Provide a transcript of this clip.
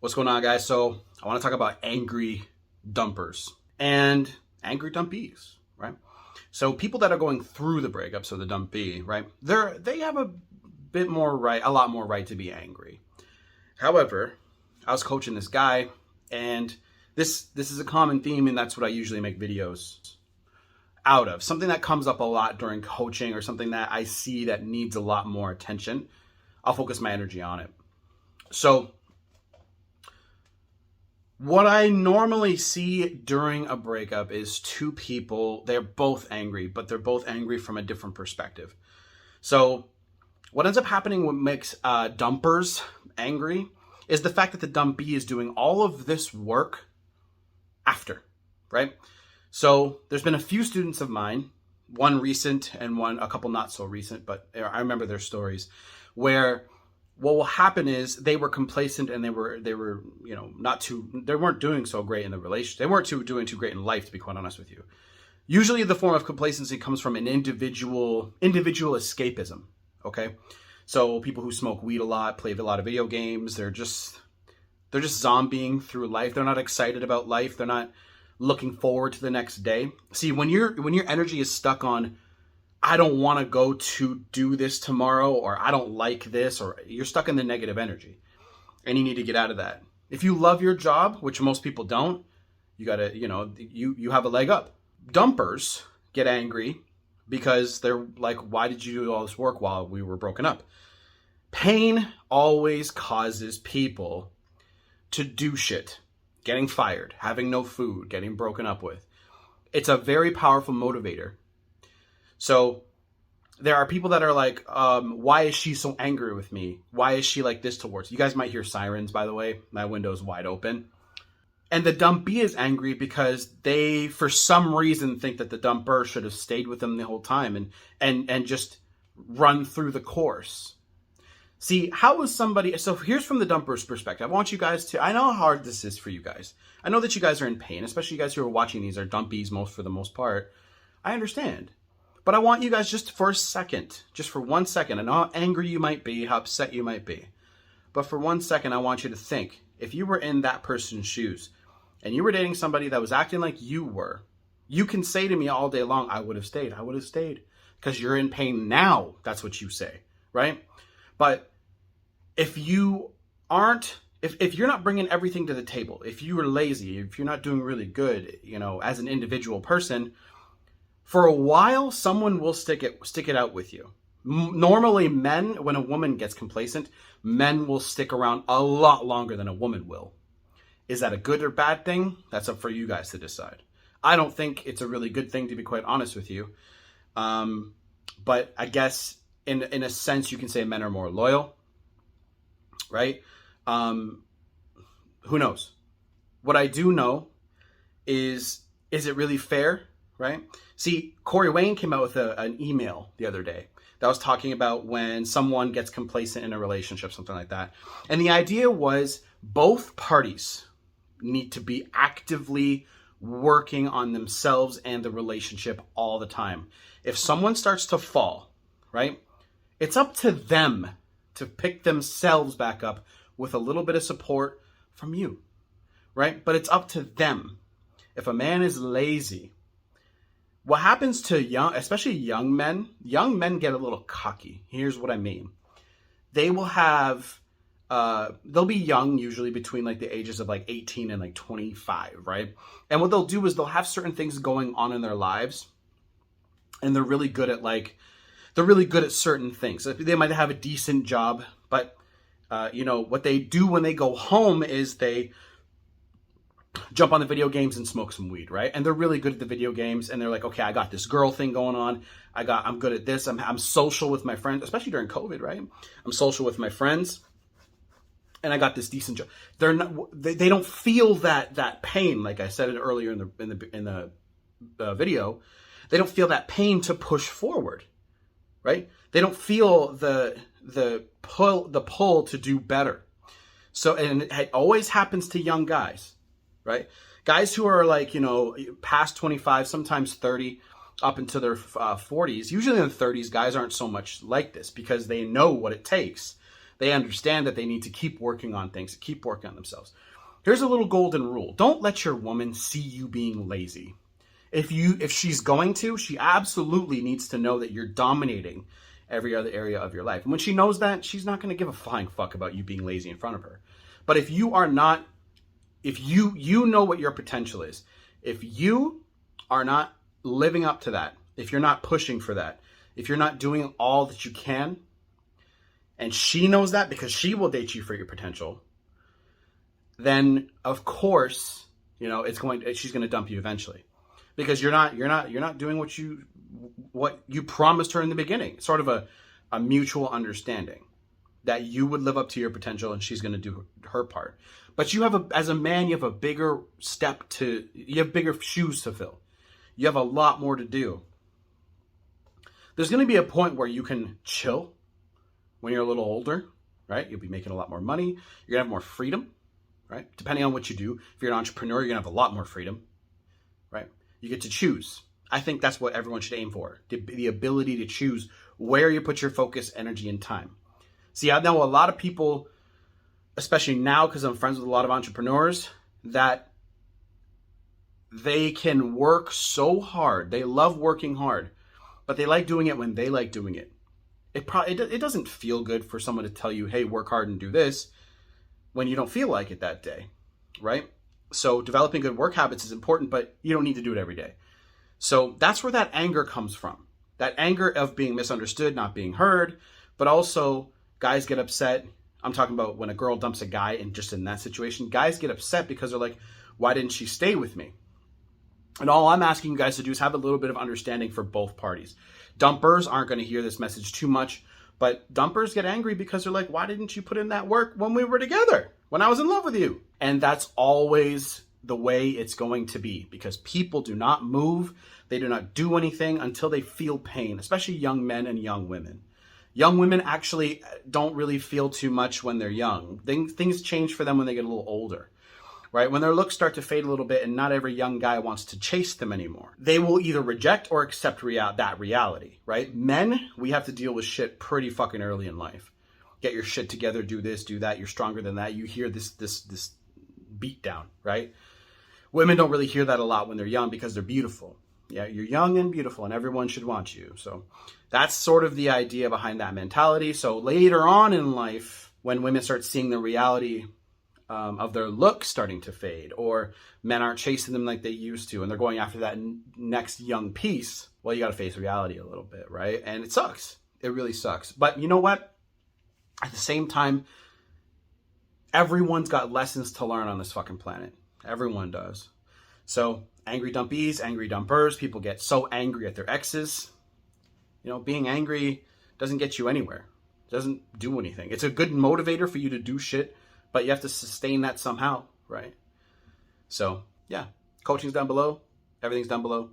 What's going on, guys? So I want to talk about angry dumpers and angry dumpees, right? So people that are going through the breakup, so the dumpee, right? They have a bit more right, a lot more right to be angry. However, I was coaching this guy, and this is a common theme, and that's what I usually make videos out of. Something that comes up a lot during coaching, or something that I see that needs a lot more attention. I'll focus my energy on it. So what I normally see during a breakup is two people, they're both angry, but they're both angry from a different perspective. So what ends up happening, what makes dumpers angry, is the fact that the dumpee is doing all of this work after, right? So there's been a few students of mine, one recent and one a couple not so recent, but I remember their stories, where what will happen is they were complacent and they were they weren't doing so great in the relationship. They weren't doing too great in life, to be quite honest with you. Usually the form of complacency comes from an individual escapism. Okay. So people who smoke weed a lot, play a lot of video games, they're just zombieing through life. They're not excited about life. They're not looking forward to the next day. See, when your energy is stuck on, I don't want to go to do this tomorrow, or I don't like this, or you're stuck in the negative energy and you need to get out of that. If you love your job, which most people don't, you gotta, you have a leg up. Dumpers get angry because they're like, why did you do all this work while we were broken up? Pain always causes people to do shit. Getting fired, having no food, getting broken up with. It's a very powerful motivator. So there are people that are like, why is she so angry with me? Why is she like this towards you? Guys might hear sirens, by the way. My window's wide open. And the dumpee is angry because they, for some reason, think that the dumper should have stayed with them the whole time and just run through the course. See, how is somebody... So here's from the dumper's perspective. I want you guys to... I know how hard this is for you guys. I know that you guys are in pain, especially you guys who are watching these are dumpees for the most part. I understand. But I want you guys just for one second, I know how angry you might be, how upset you might be. But for 1 second, I want you to think, if you were in that person's shoes and you were dating somebody that was acting like you were, you can say to me all day long, I would have stayed. Because you're in pain now. That's what you say, right? But if you aren't, if you're not bringing everything to the table, if you are lazy, if you're not doing really good, as an individual person, for a while, someone will stick it out with you. Normally, men, when a woman gets complacent, men will stick around a lot longer than a woman will. Is that a good or bad thing? That's up for you guys to decide. I don't think it's a really good thing, to be quite honest with you. But I guess in a sense, you can say men are more loyal, right? Who knows? What I do know is it really fair? Right? See, Corey Wayne came out with an email the other day that was talking about when someone gets complacent in a relationship, something like that. And the idea was both parties need to be actively working on themselves and the relationship all the time. If someone starts to fall, right, it's up to them to pick themselves back up with a little bit of support from you, right? But it's up to them. If a man is lazy, what happens to especially young men get a little cocky. Here's what I mean. They will have, they'll be young, usually between like the ages of like 18 and like 25, right? And what they'll do is they'll have certain things going on in their lives, and they're really good at certain things. They might have a decent job, but what they do when they go home is they jump on the video games and smoke some weed, right? And they're really good at the video games, and they're like, okay, I got this girl thing going on. I'm good at this. I'm social with my friends, especially during COVID, right? I'm social with my friends, and I got this decent job. They don't feel that pain, like I said it earlier in the video. They don't feel that pain to push forward, right? They don't feel the pull to do better. So, and it always happens to young guys. Right? Guys who are like, past 25, sometimes 30, up into their 40s. Usually in the 30s, guys aren't so much like this because they know what it takes. They understand that they need to keep working on things, keep working on themselves. Here's a little golden rule. Don't let your woman see you being lazy. If she's going to, she absolutely needs to know that you're dominating every other area of your life. And when she knows that, she's not going to give a flying fuck about you being lazy in front of her. But if you are not, if you know what your potential is, if you are not living up to that, if you're not pushing for that, if you're not doing all that you can, and she knows that because she will date you for your potential, then of course, you know, she's going to dump you eventually, because you're not doing what you promised her in the beginning. It's sort of a mutual understanding that you would live up to your potential and she's going to do her part. But as a man, you have bigger shoes to fill. You have a lot more to do. There's going to be a point where you can chill when you're a little older, right? You'll be making a lot more money. You're going to have more freedom, right? Depending on what you do. If you're an entrepreneur, you're going to have a lot more freedom, right? You get to choose. I think that's what everyone should aim for. The ability to choose where you put your focus, energy, and time. See, I know a lot of people, especially now because I'm friends with a lot of entrepreneurs, that they can work so hard. They love working hard, but they like doing it when they like doing it. It doesn't feel good for someone to tell you, hey, work hard and do this, when you don't feel like it that day, right? So developing good work habits is important, but you don't need to do it every day. So that's where that anger comes from. That anger of being misunderstood, not being heard, but also guys get upset. I'm talking about when a girl dumps a guy, and just in that situation, guys get upset because they're like, why didn't she stay with me? And all I'm asking you guys to do is have a little bit of understanding for both parties. Dumpers aren't going to hear this message too much, but dumpers get angry because they're like, why didn't you put in that work when we were together, when I was in love with you? And that's always the way it's going to be, because people do not move. They do not do anything until they feel pain, especially young men and young women. Young women actually don't really feel too much when they're young. Things change for them when they get a little older, right? When their looks start to fade a little bit and not every young guy wants to chase them anymore. They will either reject or accept that reality, right? Men, we have to deal with shit pretty fucking early in life. Get your shit together, do this, do that. You're stronger than that. You hear this beat down, right? Women don't really hear that a lot when they're young because they're beautiful. Yeah, you're young and beautiful and everyone should want you. So that's sort of the idea behind that mentality. So later on in life, when women start seeing the reality of their looks starting to fade, or men aren't chasing them like they used to, and they're going after that next young piece, well, you got to face reality a little bit, right? And it sucks. It really sucks. But you know what? At the same time, everyone's got lessons to learn on this fucking planet. Everyone does. So angry dumpies, angry dumpers, people get so angry at their exes. You know, being angry doesn't get you anywhere. It doesn't do anything. It's a good motivator for you to do shit, but you have to sustain that somehow, right? So, yeah. Coaching's down below. Everything's down below.